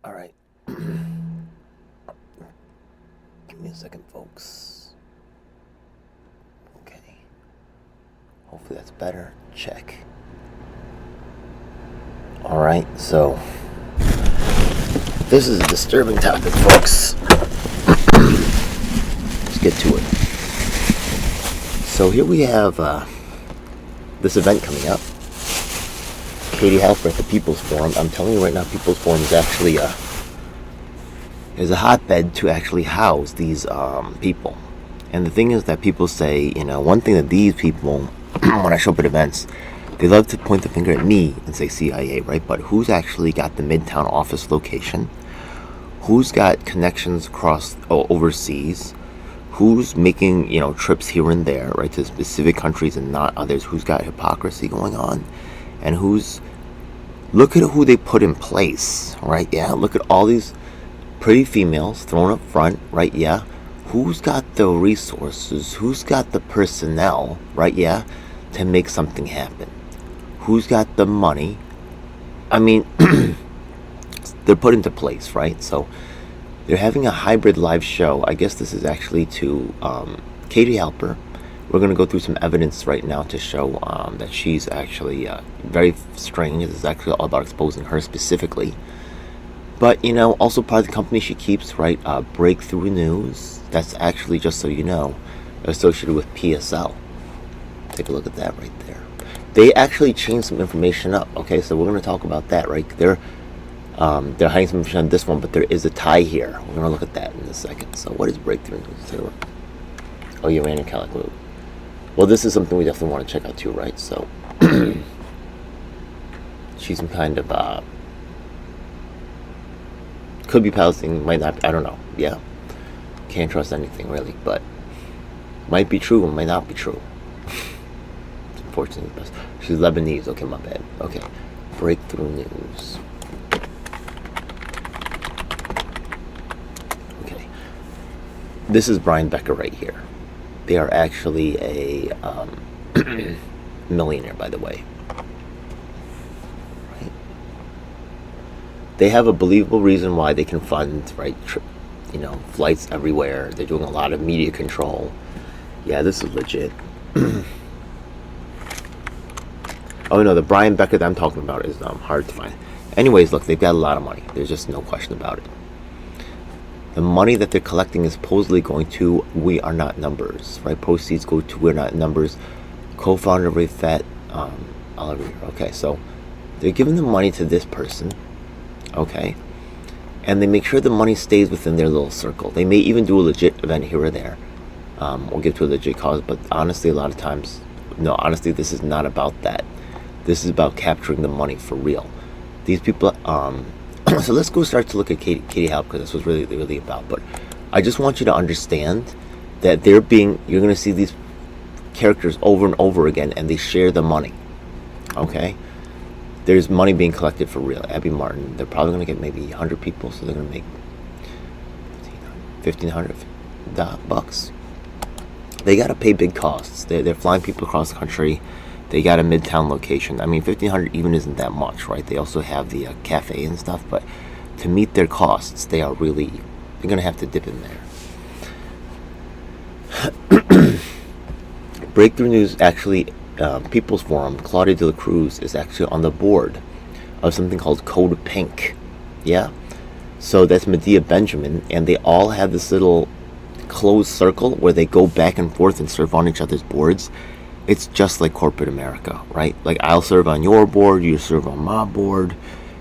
All right. Give me a second, folks. Okay. Hopefully that's better. Check. All right. So this is a disturbing topic, folks. Let's get to it. So here we have this event coming up. Katie Halper at the People's Forum. I'm telling you right now, People's Forum is actually is a hotbed to actually house these people. And the thing is that people say, one thing that these people, when I show up at events, they love to point the finger at me and say CIA, right? But who's actually got the Midtown office location? Who's got connections across overseas? Who's making, trips here and there, right, to specific countries and not others? Who's got hypocrisy going on? And look at who they put in place, right? Yeah, look at all these pretty females thrown up front, right? Yeah. Who's got the resources? Who's got the personnel, right? Yeah, to make something happen? Who's got the money? I mean, they're put into place, right? So they're having a hybrid live show. I guess this is actually to Katie Halper. We're going to go through some evidence right now to show that she's actually very strange. This is actually all about exposing her specifically. But, also part of the company she keeps, right, Breakthrough News. That's actually, just so you know, associated with PSL. Take a look at that right there. They actually changed some information up. Okay, so we're going to talk about that, right? They're hiding some information on this one, but there is a tie here. We're going to look at that in a second. So what is Breakthrough News? Oh, Uranium Catholic Group. Well, this is something we definitely want to check out too, right? So she's some kind of could be Palestinian, might not be, I don't know. Yeah, can't trust anything really, but might be true and might not be true. It's unfortunate. She's Lebanese. Okay, my bad. Okay, Breakthrough News. Okay, this is Brian Becker right here. They are actually a millionaire, by the way. Right? They have a believable reason why they can fund, right? Flights everywhere. They're doing a lot of media control. Yeah, this is legit. Oh no, the Brian Becker that I'm talking about is hard to find. Anyways, look, they've got a lot of money. There's just no question about it. The money that they're collecting is supposedly going to We Are Not Numbers, right? Proceeds go to We're Not Numbers. Co-founder of Rafat Oliver. Okay, so they're giving the money to this person, okay, and they make sure the money stays within their little circle. They may even do a legit event here or there, or give to a legit cause, but honestly, a lot of times, no, honestly, this is not about that. This is about capturing the money for real. These people, so let's go start to look at Katie Halp, because that's what really, really about. But I just want you to understand that you're going to see these characters over and over again, and they share the money. Okay? There's money being collected for real. Abby Martin, they're probably going to get maybe 100 people, so they're going to make $1,500 They got to pay big costs. They're flying people across the country. They got a Midtown location. I mean, $1,500 even isn't that much, right? They also have the cafe and stuff, but to meet their costs, they're going to have to dip in there. Breakthrough News actually, People's Forum, Claudia De La Cruz is actually on the board of something called Code Pink. Yeah? So that's Medea Benjamin, and they all have this little closed circle where they go back and forth and serve on each other's boards. It's just like corporate America, right? Like, I'll serve on your board, you serve on my board.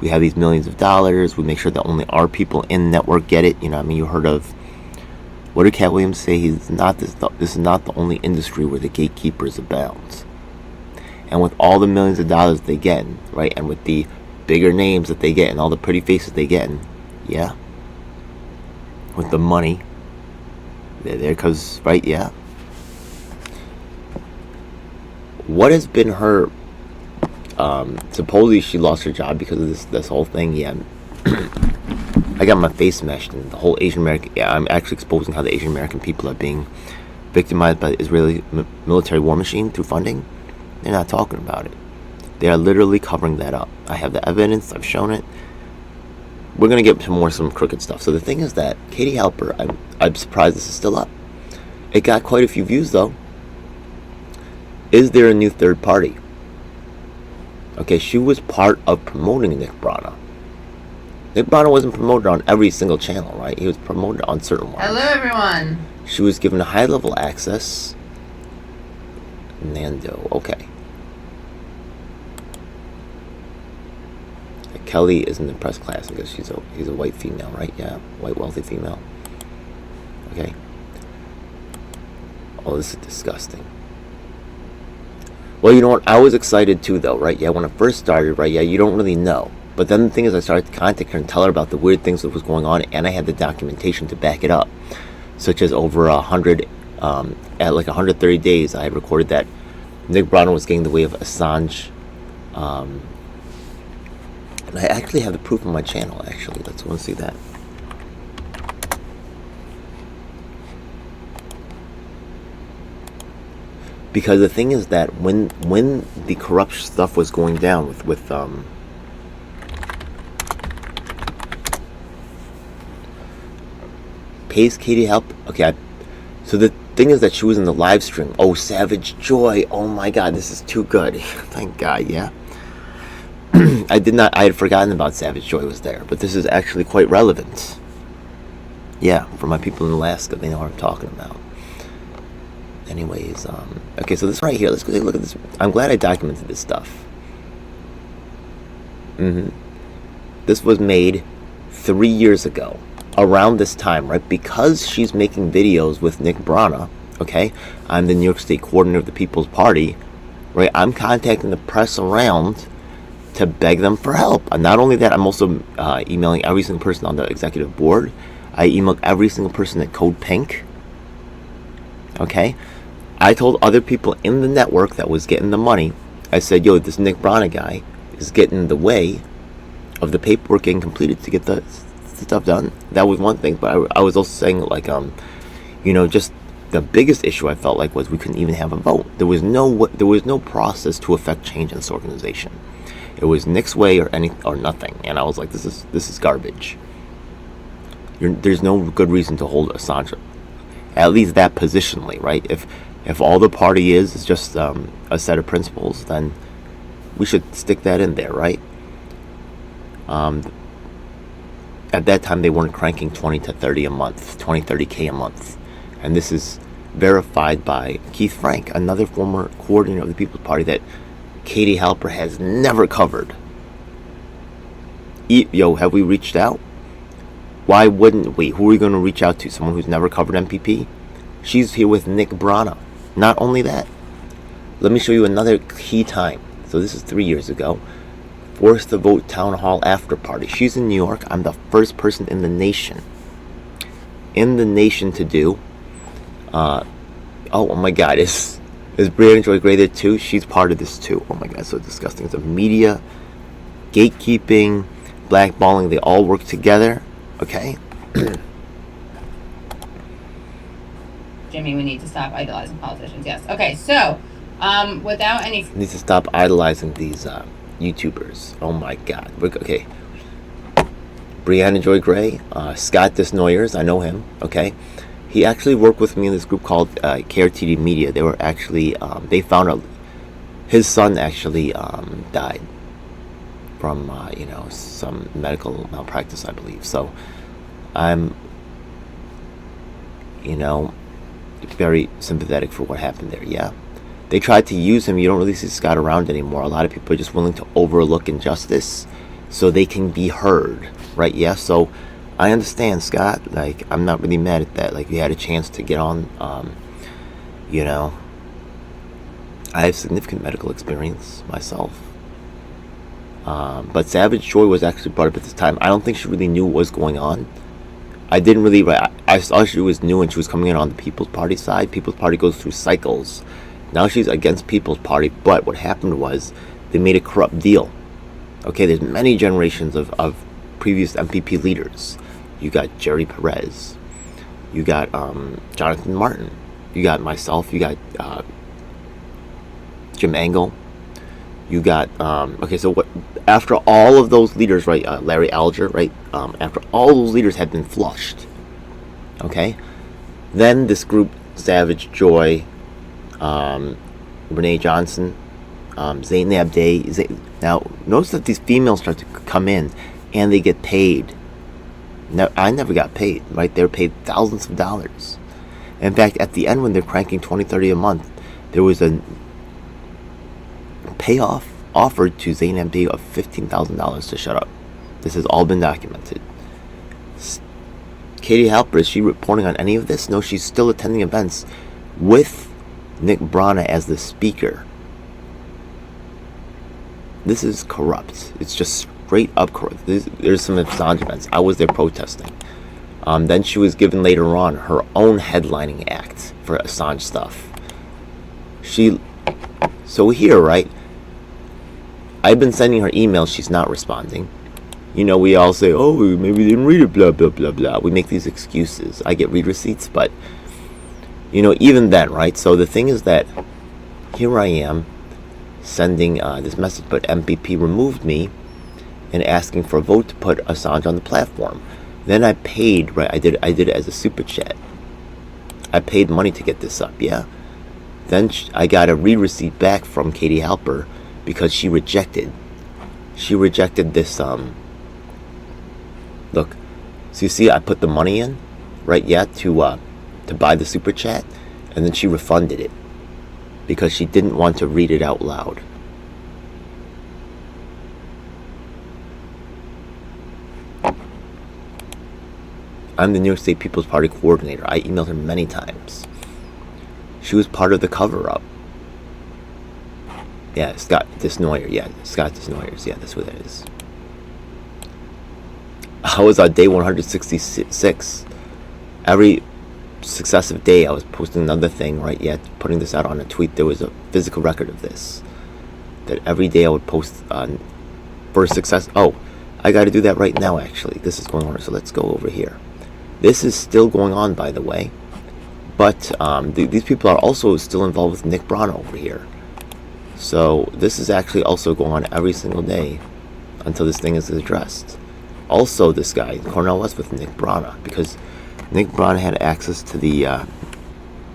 We have these millions of dollars. We make sure that only our people in network get it. You heard of, what did Cat Williams say? This is not the only industry where the gatekeepers abound. And with all the millions of dollars they get, right, and with the bigger names that they get and all the pretty faces they get, yeah, with the money, they're there because, right, yeah. What has been her, supposedly she lost her job because of this whole thing, yeah. I got my face smashed, and the whole Asian American, yeah, I'm actually exposing how the Asian American people are being victimized by the Israeli military war machine through funding. They're not talking about it. They are literally covering that up. I have the evidence, I've shown it. we're gonna get to some crooked stuff. So the thing is that Katie Halper, I'm surprised this is still up. It got quite a few views though. Is there a new third party? Okay, she was part of promoting Nick Brana. Nick Brana wasn't promoted on every single channel, right? He was promoted on certain ones. Hello, everyone. She was given a high-level access. Nando, okay. Kelly is in the press class because she's a white female, right? Yeah, white wealthy female. Okay. Oh, this is disgusting. Well, you know what? I was excited too, though, right? Yeah, when I first started, right? Yeah, you don't really know. But then the thing is, I started to contact her and tell her about the weird things that was going on, and I had the documentation to back it up, such as over 100, at like 130 days, I had recorded that Nick Brana was getting in the way of Assange. And I actually have the proof on my channel, actually. Let's go and see that. Because the thing is that when the corrupt stuff was going down with pays Katie help? Okay, so the thing is that she was in the live stream. Oh, Savage Joy. Oh my God, this is too good. Thank God, yeah. I had forgotten about Savage Joy was there, but this is actually quite relevant. Yeah, for my people in Alaska, they know what I'm talking about. Anyways, okay, so this right here, let's go take a look at this. I'm glad I documented this stuff. This was made 3 years ago, around this time, right? Because she's making videos with Nick Brana, okay? I'm the New York State coordinator of the People's Party, right? I'm contacting the press around to beg them for help. And not only that, I'm also emailing every single person on the executive board. I emailed every single person at Code Pink. Okay? I told other people in the network that was getting the money, I said, yo, this Nick Brana guy is getting in the way of the paperwork getting completed to get the stuff done. That was one thing, but I was also saying, like, just the biggest issue I felt like was we couldn't even have a vote. There was no process to affect change in this organization. It was Nick's way or nothing, and I was like, this is garbage. There's no good reason to hold Assange, at least that positionally, right? If all the party is just a set of principles, then we should stick that in there, right? At that time, they weren't cranking 20 to 30 a month, 30K a month, and this is verified by Keith Frank, another former coordinator of the People's Party that Katie Halper has never covered. Yo, have we reached out? Why wouldn't we? Who are we going to reach out to? Someone who's never covered MPP? She's here with Nick Brana. Not only that, let me show you another key time. So this is 3 years ago. Forced to Vote Town Hall After Party. She's in New York. I'm the first person in the nation to do. Oh my God, is Brianna Joy Gray there too? She's part of this too. Oh my God, so disgusting. It's a media, gatekeeping, blackballing. They all work together. Okay. Jimmy, we need to stop idolizing politicians. Yes. Okay. So, without any. Need to stop idolizing these YouTubers. Oh my God. Okay. Brianna Joy Gray, Scott Desnoyers. I know him. Okay. He actually worked with me in this group called KRTD Media. They were actually, they found out his son actually died from, some medical malpractice, I believe. So I'm, very sympathetic for what happened there, yeah. They tried to use him. You don't really see Scott around anymore. A lot of people are just willing to overlook injustice so they can be heard, right? Yeah, so I understand, Scott. Like, I'm not really mad at that. Like, you had a chance to get on. I have significant medical experience myself. But Savage Joy was actually brought up at this time. I don't think she really knew what was going on. I didn't really. I saw she was new and she was coming in on the People's Party side. People's Party goes through cycles. Now she's against People's Party. But what happened was they made a corrupt deal. Okay, there's many generations of previous MPP leaders. You got Jerry Perez. You got Jonathan Martin. You got myself. You got Jim Angle. You got okay. So what? After all of those leaders, right? Larry Alger, right? After all those leaders had been flushed, okay. Then this group, Savage, Joy, Renee Johnson, Zainab Day. Now, notice that these females start to come in, and they get paid. Now, I never got paid, right? They were paid thousands of dollars. In fact, at the end, when they're cranking 20, 30 a month, there was a payoff offered to Zainab Day of $15,000 to shut up. This has all been documented. Katie Halper, is she reporting on any of this? No, she's still attending events with Nick Brana as the speaker. This is corrupt. It's just straight up corrupt. There's some Assange events. I was there protesting. Then she was given later on her own headlining act for Assange stuff. So here, right? I've been sending her emails. She's not responding. You know, we all say, oh, maybe we didn't read it, blah, blah, blah, blah. We make these excuses. I get read receipts, but, you know, even then, right? So the thing is that here I am sending this message, but MPP removed me and asking for a vote to put Assange on the platform. Then I paid, right? I did it as a super chat. I paid money to get this up, yeah? Then I got a read receipt back from Katie Halper because she rejected this, look, so you see I put the money in, right, yeah, to buy the super chat, and then she refunded it because she didn't want to read it out loud. I'm the New York State People's Party coordinator. I emailed her many times. She was part of the cover-up. Yeah, Scott Desnoyers. Yeah, Scott Desnoyers. Yeah, that's what that is. I was on day 166. Every successive day I was posting another thing, right? Yeah, putting this out on a tweet. There was a physical record of this. That every day I would post for success. Oh, I got to do that right now, actually. This is going on. So let's go over here. This is still going on, by the way. But these people are also still involved with Nick Brana over here. So this is actually also going on every single day until this thing is addressed. Also, this guy, Cornel West, with Nick Brana, because Nick Brana had access to the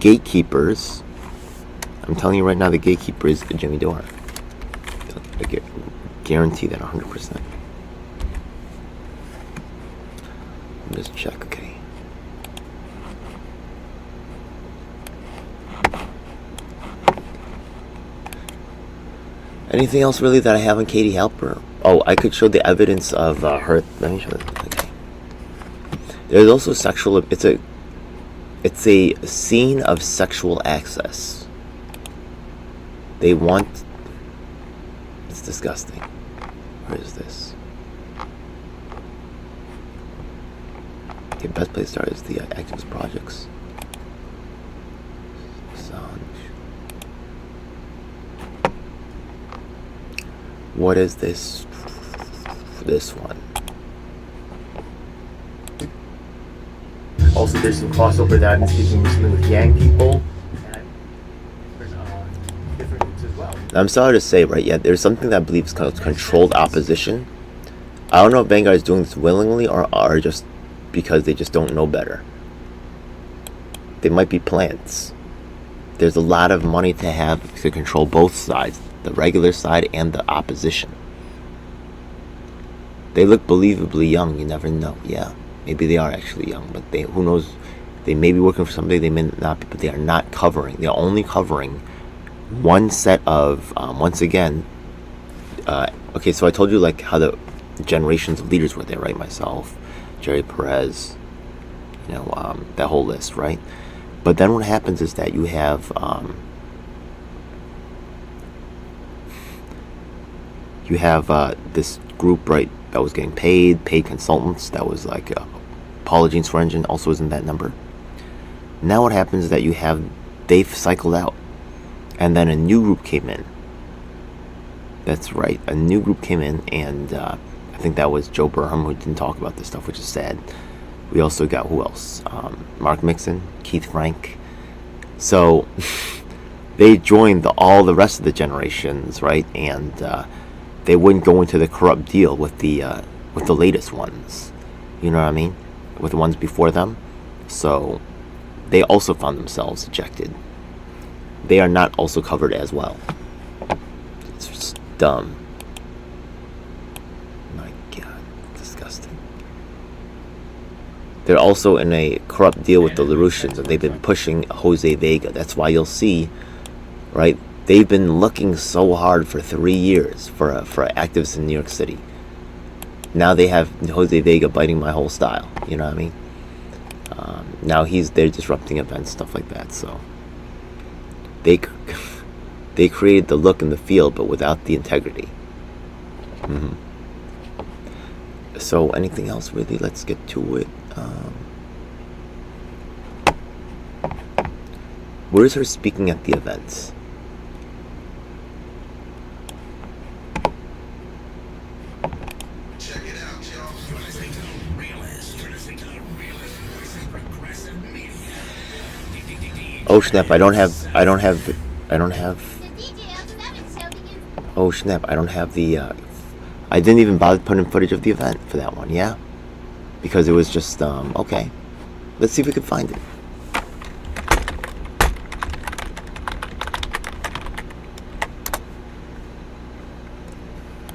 gatekeepers. I'm telling you right now, the gatekeeper is Jimmy Dore. I guarantee that 100%. Just check, okay. Anything else really that I have on Katie Halper? Oh, I could show the evidence of her. Let me show this. Okay. There's also sexual. It's a scene of sexual access. They want. It's disgusting. Where is this? Okay, best place to start is the activist projects. What is this? This one. Also, there's some crossover that I've been speaking recently with Yang people. Different groups as well. I'm sorry to say, right? Yeah, there's something that I believe is called controlled opposition. I don't know if Vanguard is doing this willingly or just because they just don't know better. They might be plants. There's a lot of money to have to control both sides. The regular side and the opposition. They look believably young, you never know. Yeah, maybe they are actually young, but who knows? They may be working for somebody, they may not be, but they are not covering. They are only covering one set of, once again, okay, so I told you like how the generations of leaders were there, right? Myself, Jerry Perez, you know, that whole list, right? But then what happens is that you have, this group, right, that was getting paid consultants. That was like Paula Jean Swearingen also was in that number. Now what happens is that they've cycled out, and then a new group came in. That's right, a new group came in, and I think that was Joe Burham, who didn't talk about this stuff, which is sad. We also got, who else? Mark Mixon, Keith Frank. So they joined all the rest of the generations, right? And they wouldn't go into the corrupt deal with the latest ones. You know what I mean? With the ones before them. So they also found themselves ejected. They are not also covered as well. It's just dumb. My God, disgusting. They're also in a corrupt deal with the LaRouchians, and they've been pushing Jose Vega. That's why you'll see, right? They've been looking so hard for 3 years for activists in New York City. Now they have Jose Vega biting my whole style. You know what I mean? Now they're disrupting events, stuff like that. So they created the look and the feel, but without the integrity. So anything else really? Let's get to it. Where's her speaking at the events? Check it out, y'all. You're listening to the realest. You're listening to the realest voice of progressive media. Oh snap! I don't have. Oh snap! I don't have the. I didn't even bother putting footage of the event for that one. Yeah, because it was just okay. Let's see if we can find it.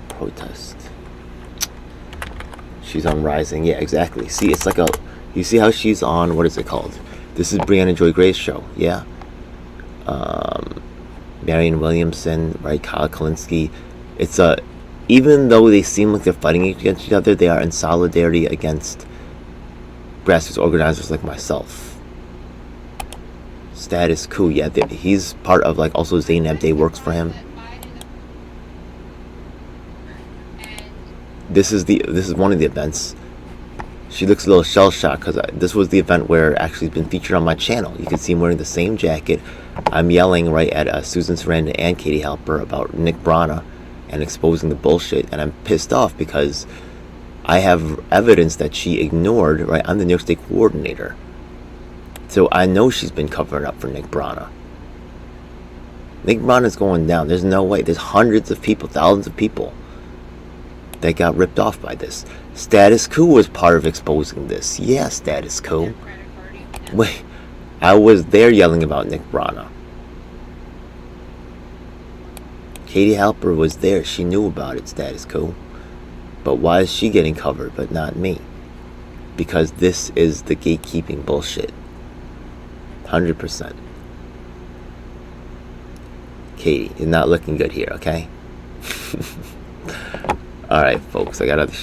Protest. She's on Rising. Yeah, exactly. See, it's like you see how she's on, what is it called? This is Brianna Joy Gray's show. Yeah. Marianne Williamson, right? Kyle Kalinske. It's even though they seem like they're fighting against each other, they are in solidarity against grassroots organizers like myself. Status Quo. Yeah, he's part of like also Zainab Day works for him. This is one of the events. She looks a little shell shocked because this was the event where actually it's been featured on my channel. You can see I'm wearing the same jacket. I'm yelling right at Susan Sarandon and Katie Halper about Nick Brana and exposing the bullshit, and I'm pissed off because I have evidence that she ignored. Right, I'm the New York State coordinator, so I know she's been covering up for Nick Brana. Nick Brana's going down. There's no way. There's hundreds of people, thousands of people that got ripped off by this. Status Quo was part of exposing this. Yeah, Status Quo. Wait, I was there yelling about Nick Brana. Katie Halper was there. She knew about it, Status Quo. But why is she getting covered but not me? Because this is the gatekeeping bullshit. 100%. Katie, you're not looking good here, okay? Alright, folks, I got other shit